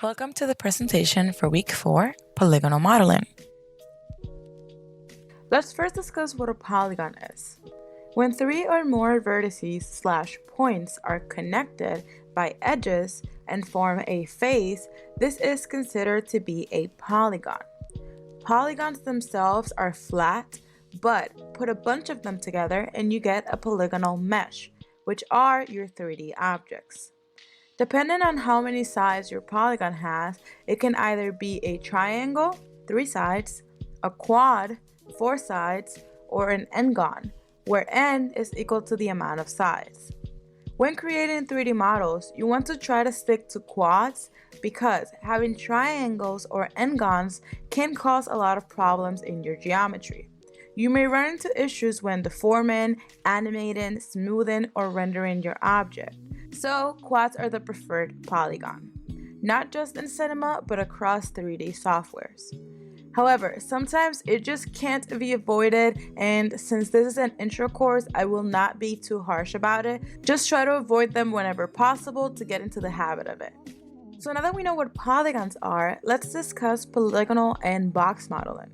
Welcome to the presentation for Week 4, Polygonal Modeling. Let's first discuss what a polygon is. When three or more vertices/points are connected by edges and form a face, this is considered to be a polygon. Polygons themselves are flat, but put a bunch of them together and you get a polygonal mesh, which are your 3D objects. Depending on how many sides your polygon has, it can either be a triangle, 3 sides, a quad, 4 sides, or an n-gon, where n is equal to the amount of sides. When creating 3D models, you want to try to stick to quads because having triangles or n-gons can cause a lot of problems in your geometry. You may run into issues when deforming, animating, smoothing, or rendering your object. So, quads are the preferred polygon, not just in cinema, but across 3D softwares. However, sometimes it just can't be avoided, and since this is an intro course, I will not be too harsh about it. Just try to avoid them whenever possible to get into the habit of it. So now that we know what polygons are, let's discuss polygonal and box modeling.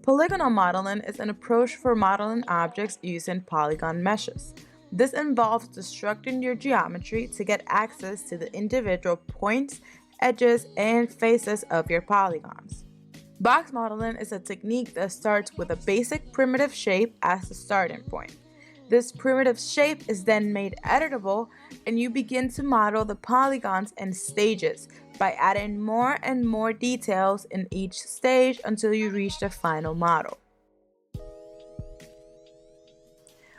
Polygonal modeling is an approach for modeling objects using polygon meshes. This involves destructing your geometry to get access to the individual points, edges, and faces of your polygons. Box modeling is a technique that starts with a basic primitive shape as the starting point. This primitive shape is then made editable, and you begin to model the polygons in stages by adding more and more details in each stage until you reach the final model.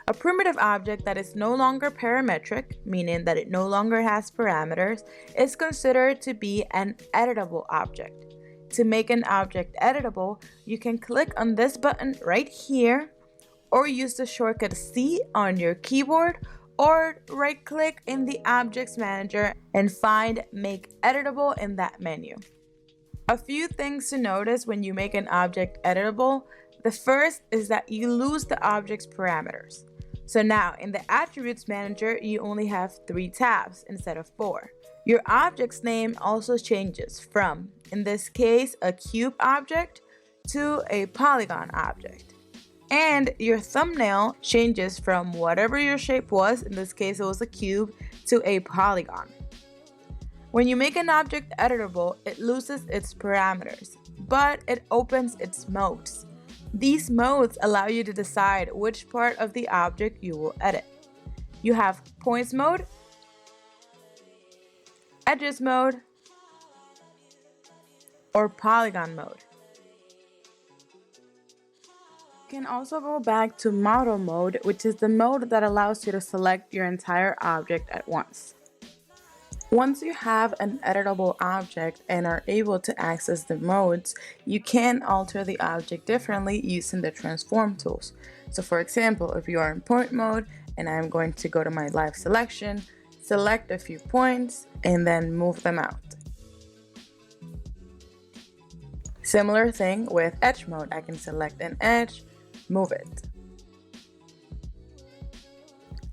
A primitive object that is no longer parametric, meaning that it no longer has parameters, is considered to be an editable object. To make an object editable, you can click on this button right here, or use the shortcut C on your keyboard, or right-click in the Objects Manager and find Make Editable in that menu. A few things to notice when you make an object editable. The first is that you lose the object's parameters. So now, in the Attributes Manager, you only have 3 tabs instead of 4. Your object's name also changes from, in this case, a cube object to a polygon object. And your thumbnail changes from whatever your shape was, in this case it was a cube, to a polygon. When you make an object editable, it loses its parameters, but it opens its modes. These modes allow you to decide which part of the object you will edit. You have points mode, edges mode, or polygon mode. You can also go back to model mode, which is the mode that allows you to select your entire object at once. Once you have an editable object and are able to access the modes, you can alter the object differently using the transform tools. So for example, if you are in point mode and I'm going to go to my live selection, select a few points and then move them out. Similar thing with edge mode. I can select an edge, move it.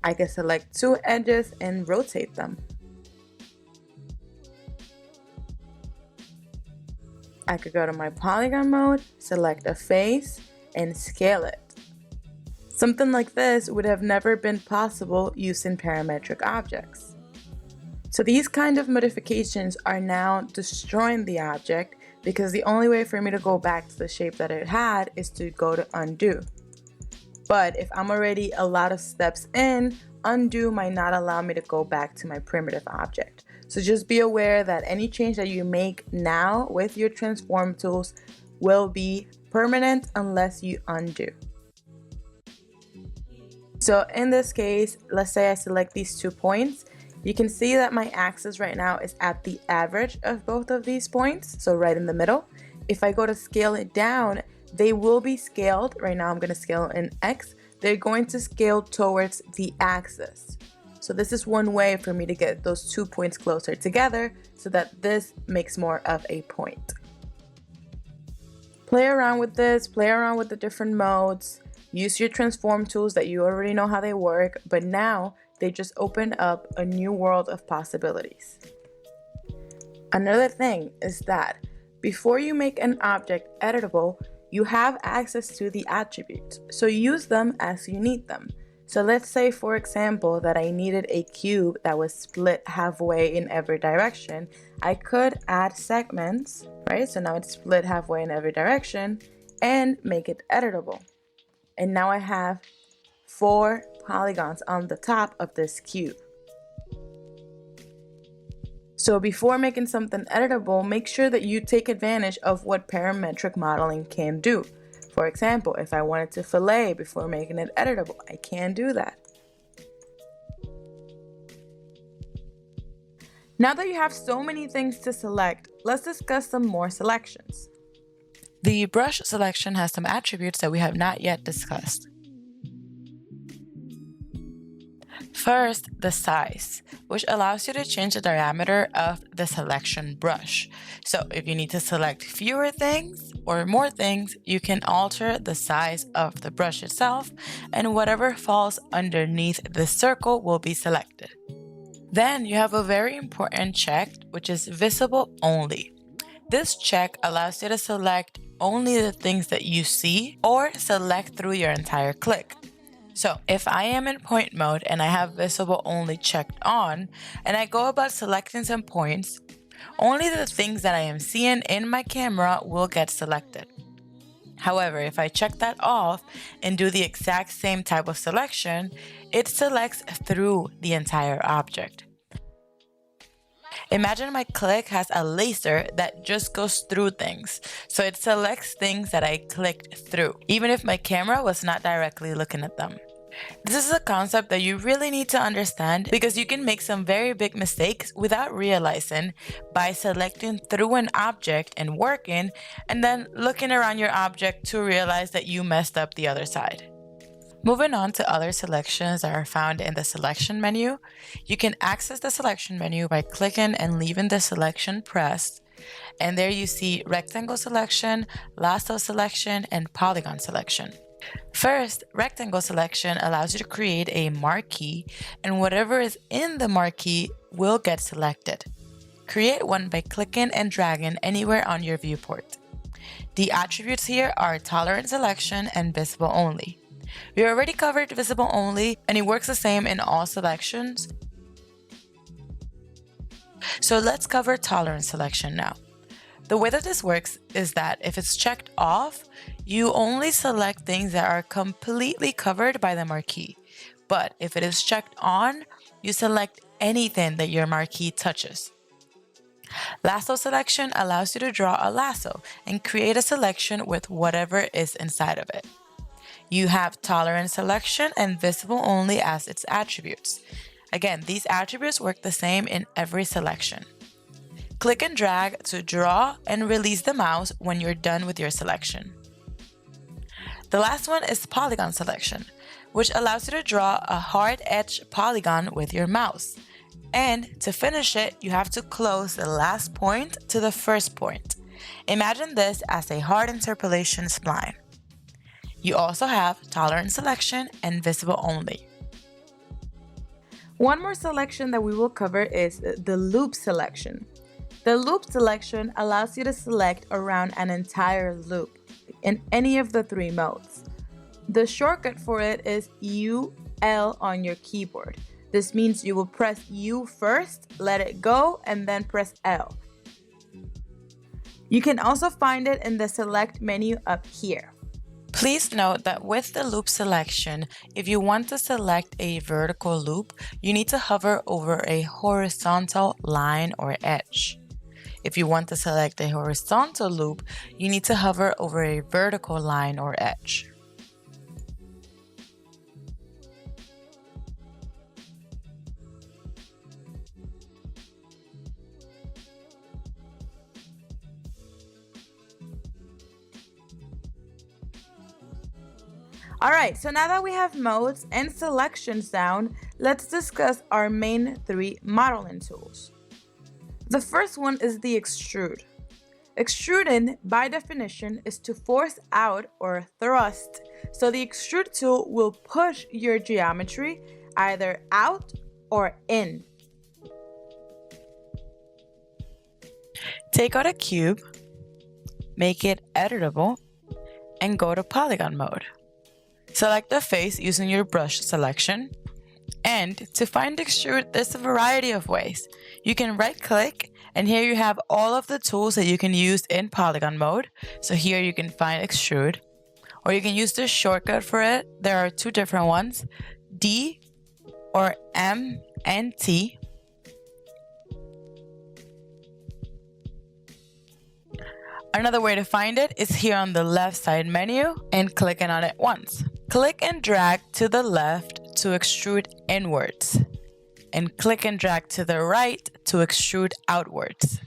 I can select 2 edges and rotate them. I could go to my polygon mode, select a face, and scale it. Something like this would have never been possible using parametric objects. So these kind of modifications are now destroying the object because the only way for me to go back to the shape that it had is to go to undo. But if I'm already a lot of steps in, undo might not allow me to go back to my primitive object. So just be aware that any change that you make now with your transform tools will be permanent unless you undo. So in this case, let's say I select these 2 points. You can see that my axis right now is at the average of both of these points, so right in the middle. If I go to scale it down, they will be scaled. Right now I'm going to scale in X. They're going to scale towards the axis. So this is one way for me to get those 2 points closer together so that this makes more of a point. Play around with this, play around with the different modes, use your transform tools that you already know how they work, but now they just open up a new world of possibilities. Another thing is that before you make an object editable, you have access to the attributes, so use them as you need them. So let's say, for example, that I needed a cube that was split halfway in every direction. I could add segments, right? So now it's split halfway in every direction and make it editable. And now I have 4 polygons on the top of this cube. So before making something editable, make sure that you take advantage of what parametric modeling can do. For example, if I wanted to fillet before making it editable, I can do that. Now that you have so many things to select, let's discuss some more selections. The brush selection has some attributes that we have not yet discussed. First, the size, which allows you to change the diameter of the selection brush. So if you need to select fewer things or more things, you can alter the size of the brush itself, and whatever falls underneath the circle will be selected. Then you have a very important check, which is visible only. This check allows you to select only the things that you see or select through your entire click. So if I am in point mode and I have visible only checked on, and I go about selecting some points, only the things that I am seeing in my camera will get selected. However, if I check that off and do the exact same type of selection, it selects through the entire object. Imagine my click has a laser that just goes through things, so it selects things that I clicked through, even if my camera was not directly looking at them. This is a concept that you really need to understand because you can make some very big mistakes without realizing by selecting through an object and working, and then looking around your object to realize that you messed up the other side. Moving on to other selections that are found in the selection menu, you can access the selection menu by clicking and leaving the selection pressed, and there you see rectangle selection, lasso selection, and polygon selection. First, rectangle selection allows you to create a marquee, and whatever is in the marquee will get selected. Create one by clicking and dragging anywhere on your viewport. The attributes here are tolerant selection and visible only. We already covered visible only, and it works the same in all selections. So let's cover tolerant selection now. The way that this works is that if it's checked off, you only select things that are completely covered by the marquee. But if it is checked on, you select anything that your marquee touches. Lasso selection allows you to draw a lasso and create a selection with whatever is inside of it. You have tolerant selection and visible only as its attributes. Again, these attributes work the same in every selection. Click and drag to draw and release the mouse when you're done with your selection. The last one is polygon selection, which allows you to draw a hard edge polygon with your mouse. And to finish it, you have to close the last point to the first point. Imagine this as a hard interpolation spline. You also have tolerant selection and visible only. One more selection that we will cover is the loop selection. The loop selection allows you to select around an entire loop in any of the 3 modes. The shortcut for it is UL on your keyboard. This means you will press U first, let it go, and then press L. You can also find it in the select menu up here. Please note that with the loop selection, if you want to select a vertical loop, you need to hover over a horizontal line or edge. If you want to select a horizontal loop, you need to hover over a vertical line or edge. Alright, so now that we have modes and selections down, let's discuss our main 3 modeling tools. The first one is the extrude. Extruding, by definition, is to force out or thrust, so the extrude tool will push your geometry either out or in. Take out a cube, make it editable, and go to polygon mode. Select the face using your brush selection. And to find extrude, there's a variety of ways. You can right click, and here you have all of the tools that you can use in polygon mode. So here you can find extrude, or you can use the shortcut for it. There are two different ones, D or M and T. Another way to find it is here on the left side menu and clicking on it once. Click and drag to the left to extrude inwards, and click and drag to the right to extrude outwards.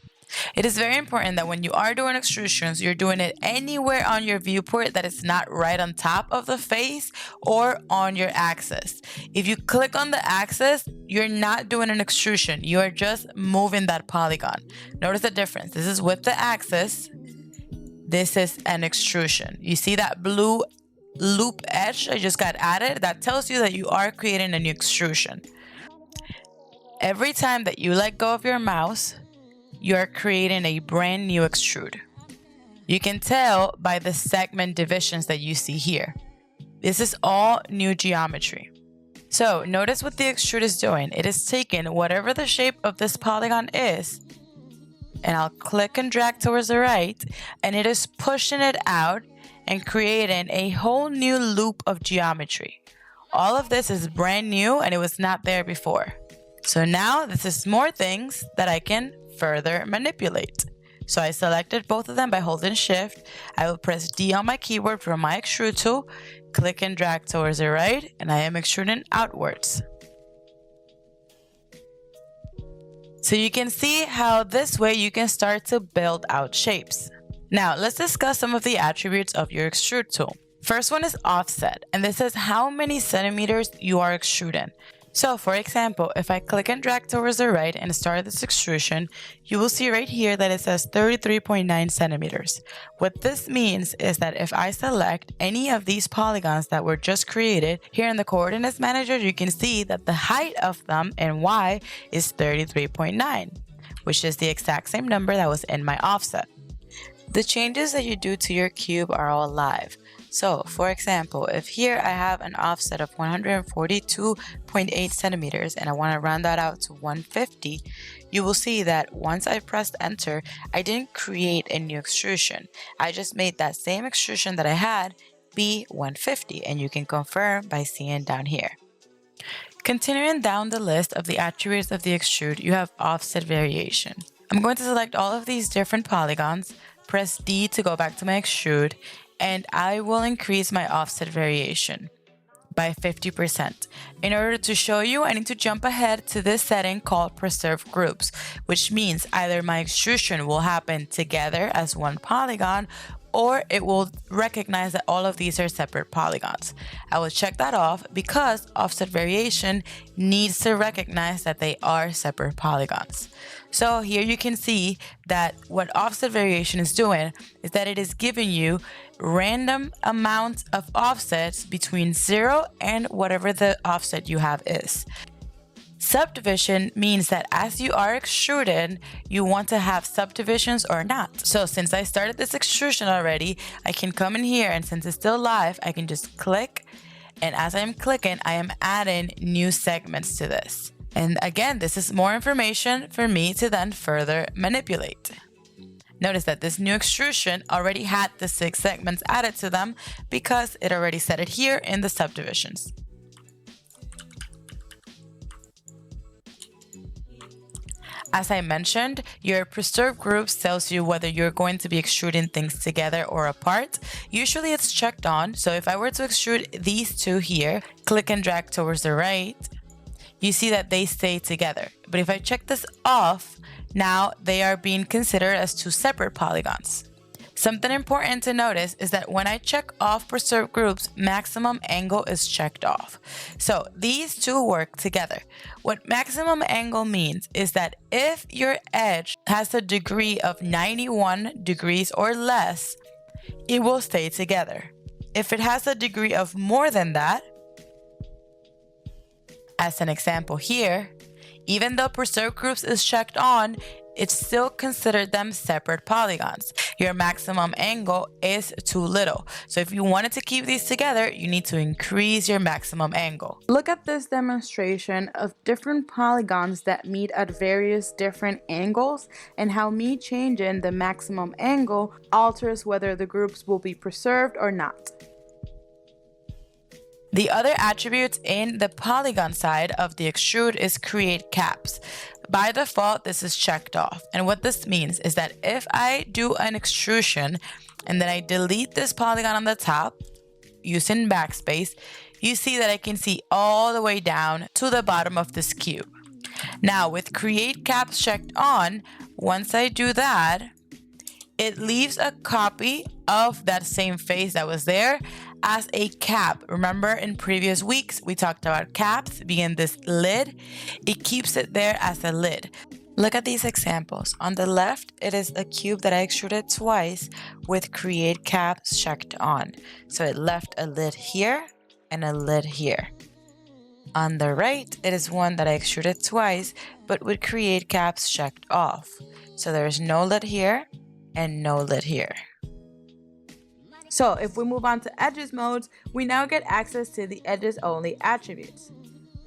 It is very important that when you are doing extrusions, you're doing it anywhere on your viewport that is not right on top of the face or on your axis. If you click on the axis, you're not doing an extrusion. You are just moving that polygon. Notice the difference. This is with the axis. This is an extrusion. You see that blue loop edge that just got added? That tells you that you are creating a new extrusion. Every time that you let go of your mouse, you are creating a brand new extrude. You can tell by the segment divisions that you see here. This is all new geometry. So notice what the extrude is doing. It is taking whatever the shape of this polygon is, and I'll click and drag towards the right, and it is pushing it out and creating a whole new loop of geometry. All of this is brand new and it was not there before. So now this is more things that I can further manipulate. So I selected both of them by holding Shift. I will press D on my keyboard for my extrude tool, click and drag towards the right, and I am extruding outwards. So you can see how this way you can start to build out shapes. Now let's discuss some of the attributes of your extrude tool. First one is offset, and this is how many centimeters you are extruding. So for example, if I click and drag towards the right and start this extrusion, you will see right here that it says 33.9 centimeters. What this means is that if I select any of these polygons that were just created, here in the coordinates manager, you can see that the height of them in Y is 33.9, which is the exact same number that was in my offset. The changes that you do to your cube are all live. So, for example, if here I have an offset of 142.8 centimeters and I want to round that out to 150, you will see that once I pressed enter, I didn't create a new extrusion. I just made that same extrusion that I had be 150, and you can confirm by seeing down here. Continuing down the list of the attributes of the extrude, you have offset variation. I'm going to select all of these different polygons, press D to go back to my extrude, and I will increase my offset variation by 50%. In order to show you, I need to jump ahead to this setting called preserve groups, which means either my extrusion will happen together as one polygon, or it will recognize that all of these are separate polygons. I will check that off because offset variation needs to recognize that they are separate polygons. So here you can see that what offset variation is doing is that it is giving you random amounts of offsets between 0 and whatever the offset you have is. Subdivision means that as you are extruding, you want to have subdivisions or not. So since I started this extrusion already, I can come in here, and since it's still live, I can just click, and as I'm clicking, I am adding new segments to this. And again, this is more information for me to then further manipulate. Notice that this new extrusion already had the 6 segments added to them because it already set it here in the subdivisions. As I mentioned, your preserve groups tells you whether you're going to be extruding things together or apart. Usually it's checked on, so if I were to extrude these two here, click and drag towards the right, you see that they stay together. But if I check this off, now they are being considered as 2 separate polygons. Something important to notice is that when I check off preserve groups, maximum angle is checked off. So these two work together. What maximum angle means is that if your edge has a degree of 91 degrees or less, it will stay together. If it has a degree of more than that, as an example here, even though preserve groups is checked on, it's still considered them separate polygons. Your maximum angle is too little. So if you wanted to keep these together, you need to increase your maximum angle. Look at this demonstration of different polygons that meet at various different angles and how me changing the maximum angle alters whether the groups will be preserved or not. The other attribute in the polygon side of the extrude is create caps. By default, this is checked off. And what this means is that if I do an extrusion and then I delete this polygon on the top using backspace, you see that I can see all the way down to the bottom of this cube. Now with create caps checked on, once I do that, it leaves a copy of that same face that was there as a cap. Remember in previous weeks, we talked about caps being this lid. It keeps it there as a lid. Look at these examples. On the left, it is a cube that I extruded twice with create caps checked on. So it left a lid here and a lid here. On the right, it is one that I extruded twice, but with create caps checked off. So there's no lid here and no lid here. So if we move on to edges modes, we now get access to the edges only attributes.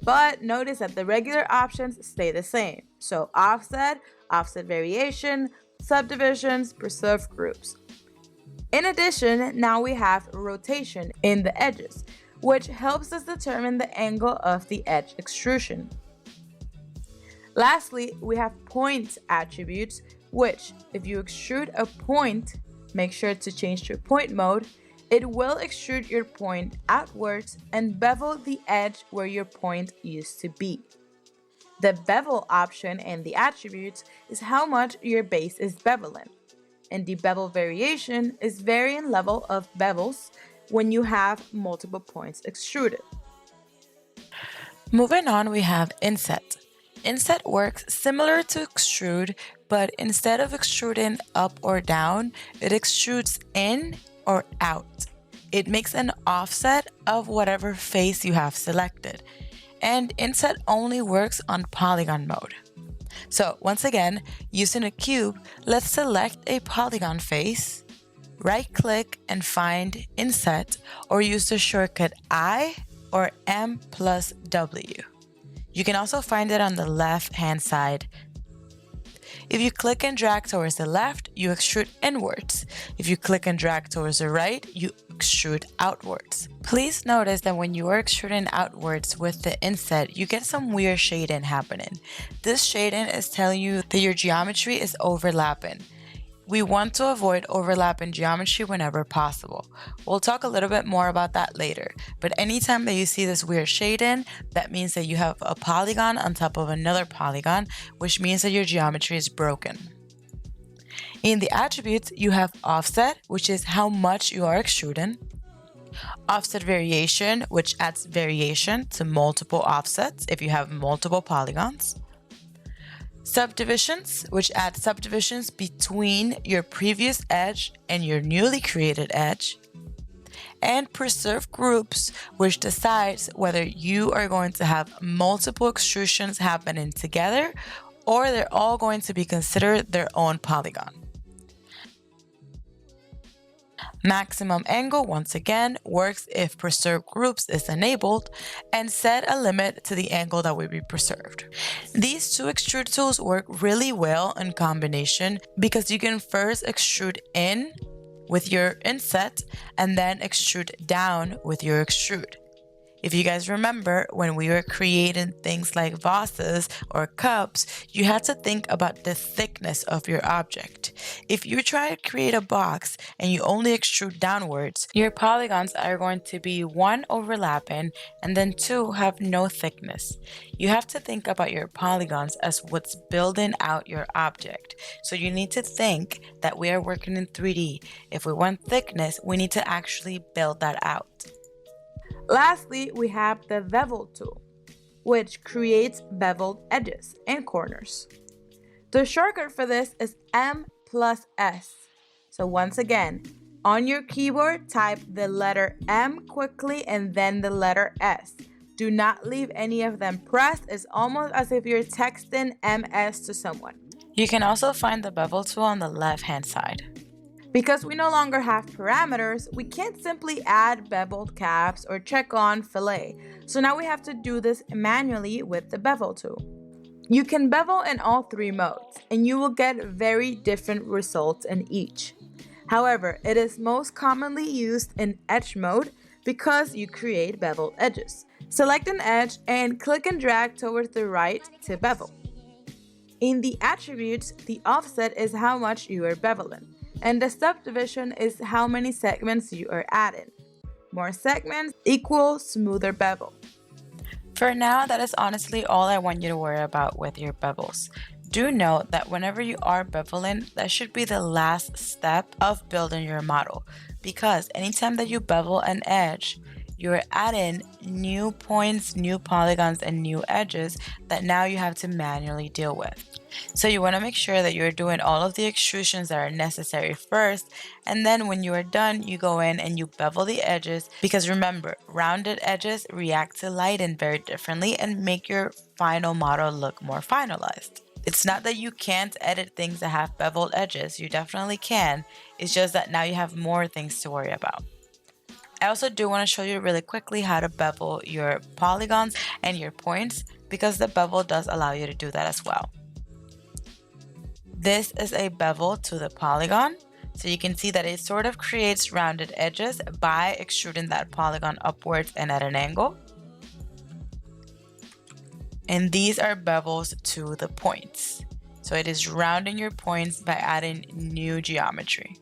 But notice that the regular options stay the same. So offset, offset variation, subdivisions, preserved groups. In addition, now we have rotation in the edges, which helps us determine the angle of the edge extrusion. Lastly, we have point attributes, which if you extrude a point, make sure to change to point mode, it will extrude your point outwards and bevel the edge where your point used to be. The bevel option in the attributes is how much your base is beveling, and the bevel variation is varying level of bevels when you have multiple points extruded. Moving on, we have inset. Inset works similar to extrude, but instead of extruding up or down, it extrudes in or out. It makes an offset of whatever face you have selected. And inset only works on polygon mode. So once again, using a cube, let's select a polygon face, right-click and find inset, or use the shortcut I or M plus W. You can also find it on the left-hand side. If you click and drag towards the left, you extrude inwards. If you click and drag towards the right, you extrude outwards. Please notice that when you are extruding outwards with the inset, you get some weird shading happening. This shading is telling you that your geometry is overlapping. We want to avoid overlapping geometry whenever possible. We'll talk a little bit more about that later, but anytime that you see this weird shading, that means that you have a polygon on top of another polygon, which means that your geometry is broken. In the attributes, you have offset, which is how much you are extruding, offset variation, which adds variation to multiple offsets if you have multiple polygons, subdivisions, which add subdivisions between your previous edge and your newly created edge, and preserve groups, which decides whether you are going to have multiple extrusions happening together or they're all going to be considered their own polygon. Maximum angle, once again, works if preserve groups is enabled, and set a limit to the angle that will be preserved. These two extrude tools work really well in combination because you can first extrude in with your inset and then extrude down with your extrude. If you guys remember, when we were creating things like vases or cups, you had to think about the thickness of your object. If you try to create a box and you only extrude downwards, your polygons are going to be 1, overlapping, and then 2, have no thickness. You have to think about your polygons as what's building out your object. So you need to think that we are working in 3D. If we want thickness, we need to actually build that out. Lastly, we have the bevel tool, which creates beveled edges and corners. The shortcut for this is M plus S. So once again, on your keyboard, type the letter M quickly and then the letter S. Do not leave any of them pressed. It's almost as if you're texting MS to someone. You can also find the bevel tool on the left-hand side. Because we no longer have parameters, we can't simply add beveled caps or check on fillet. So now we have to do this manually with the bevel tool. You can bevel in all three modes, and you will get very different results in each. However, it is most commonly used in edge mode because you create beveled edges. Select an edge and click and drag towards the right to bevel. In the attributes, the offset is how much you are beveling, and the subdivision is how many segments you are adding. More segments equal smoother bevel. For now, that is honestly all I want you to worry about with your bevels. Do note that whenever you are beveling, that should be the last step of building your model, because anytime that you bevel an edge, you're adding new points, new polygons, and new edges that now you have to manually deal with. So you want to make sure that you're doing all of the extrusions that are necessary first, and then when you are done, you go in and you bevel the edges, because remember, rounded edges react to lighting very differently and make your final model look more finalized. It's not that you can't edit things that have beveled edges, you definitely can. It's just that now you have more things to worry about. I also do want to show you really quickly how to bevel your polygons and your points, because the bevel does allow you to do that as well. This is a bevel to the polygon, so you can see that it sort of creates rounded edges by extruding that polygon upwards and at an angle. And these are bevels to the points. So it is rounding your points by adding new geometry.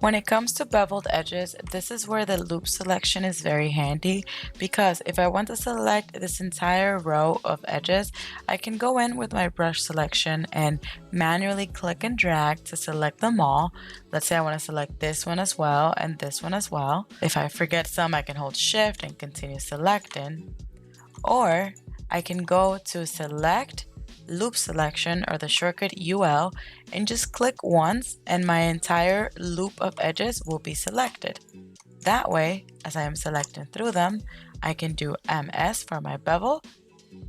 When it comes to beveled edges, this is where the loop selection is very handy, because if I want to select this entire row of edges, I can go in with my brush selection and manually click and drag to select them all. Let's say I want to select this one as well and this one as well. If I forget some, I can hold Shift and continue selecting. Or I can go to Select, Loop Selection, or the shortcut UL, and just click once and my entire loop of edges will be selected. That way, as I am selecting through them, I can do MS for my bevel,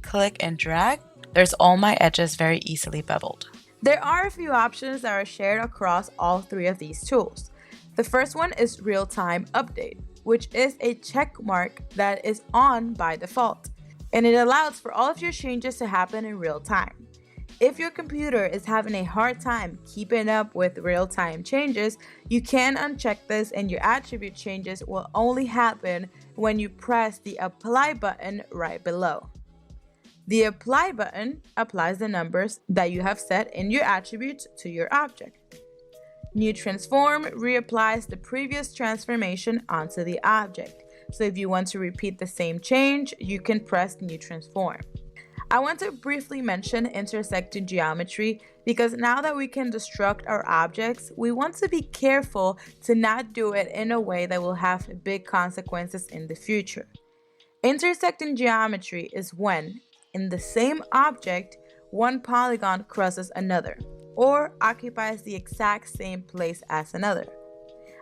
click and drag. There's all my edges very easily beveled. There are a few options that are shared across all three of these tools. The first one is Real-Time Update, which is a check mark that is on by default, and it allows for all of your changes to happen in real time. If your computer is having a hard time keeping up with real-time changes, you can uncheck this, and your attribute changes will only happen when you press the Apply button right below. The Apply button applies the numbers that you have set in your attributes to your object. New Transform reapplies the previous transformation onto the object. So if you want to repeat the same change, you can press New Transform. I want to briefly mention intersecting geometry, because now that we can destruct our objects, we want to be careful to not do it in a way that will have big consequences in the future. Intersecting geometry is when, in the same object, one polygon crosses another, or occupies the exact same place as another.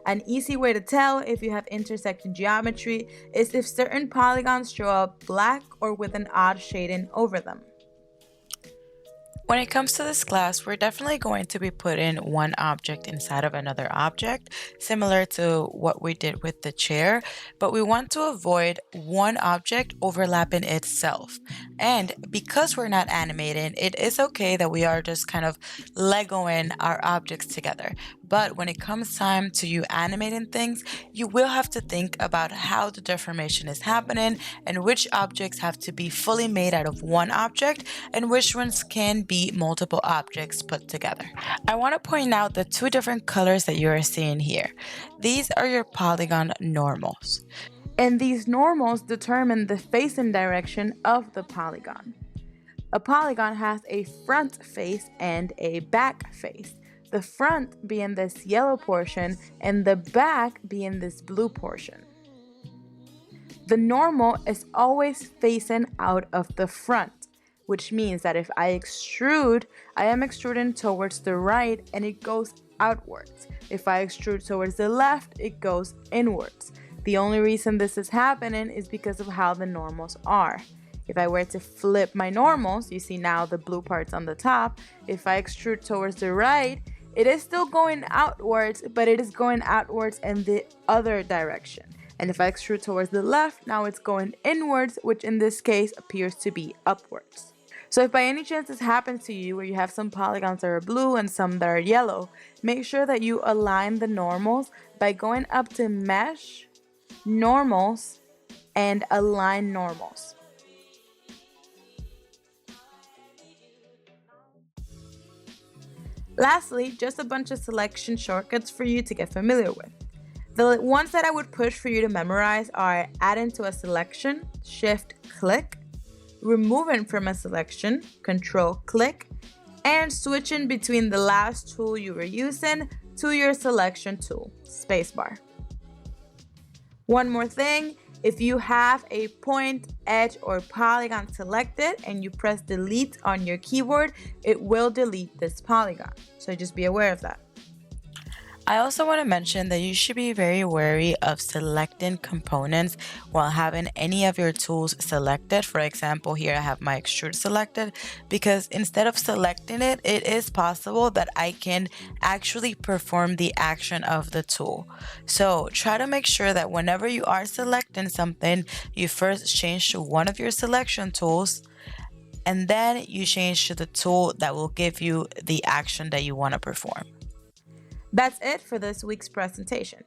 An easy way to tell if you have intersecting geometry is if certain polygons show up black or with an odd shading over them. When it comes to this class, we're definitely going to be putting one object inside of another object, similar to what we did with the chair, but we want to avoid one object overlapping itself. And because we're not animating, it is okay that we are just kind of Legoing our objects together. But when it comes time to you animating things, you will have to think about how the deformation is happening and which objects have to be fully made out of one object and which ones can be multiple objects put together. I want to point out the two different colors that you are seeing here. These are your polygon normals. And these normals determine the facing direction of the polygon. A polygon has a front face and a back face. The front being this yellow portion and the back being this blue portion. The normal is always facing out of the front, which means that if I extrude, I am extruding towards the right and it goes outwards. If I extrude towards the left, it goes inwards. The only reason this is happening is because of how the normals are. If I were to flip my normals, you see now the blue parts on the top. If I extrude towards the right, it is still going outwards, but it is going outwards in the other direction. And if I extrude towards the left, now it's going inwards, which in this case appears to be upwards. So if by any chance this happens to you where you have some polygons that are blue and some that are yellow, make sure that you align the normals by going up to Mesh, Normals, and Align Normals. Lastly, just a bunch of selection shortcuts for you to get familiar with. The ones that I would push for you to memorize are add into a selection, Shift click, removing from a selection, Control click, and switching between the last tool you were using to your selection tool, spacebar. One more thing, if you have a point, edge, or polygon selected and you press delete on your keyboard, it will delete this polygon. So just be aware of that. I also want to mention that you should be very wary of selecting components while having any of your tools selected. For example, here I have my extrude selected, because instead of selecting it, it is possible that I can actually perform the action of the tool. So try to make sure that whenever you are selecting something, you first change to one of your selection tools, and then you change to the tool that will give you the action that you want to perform. That's it for this week's presentation.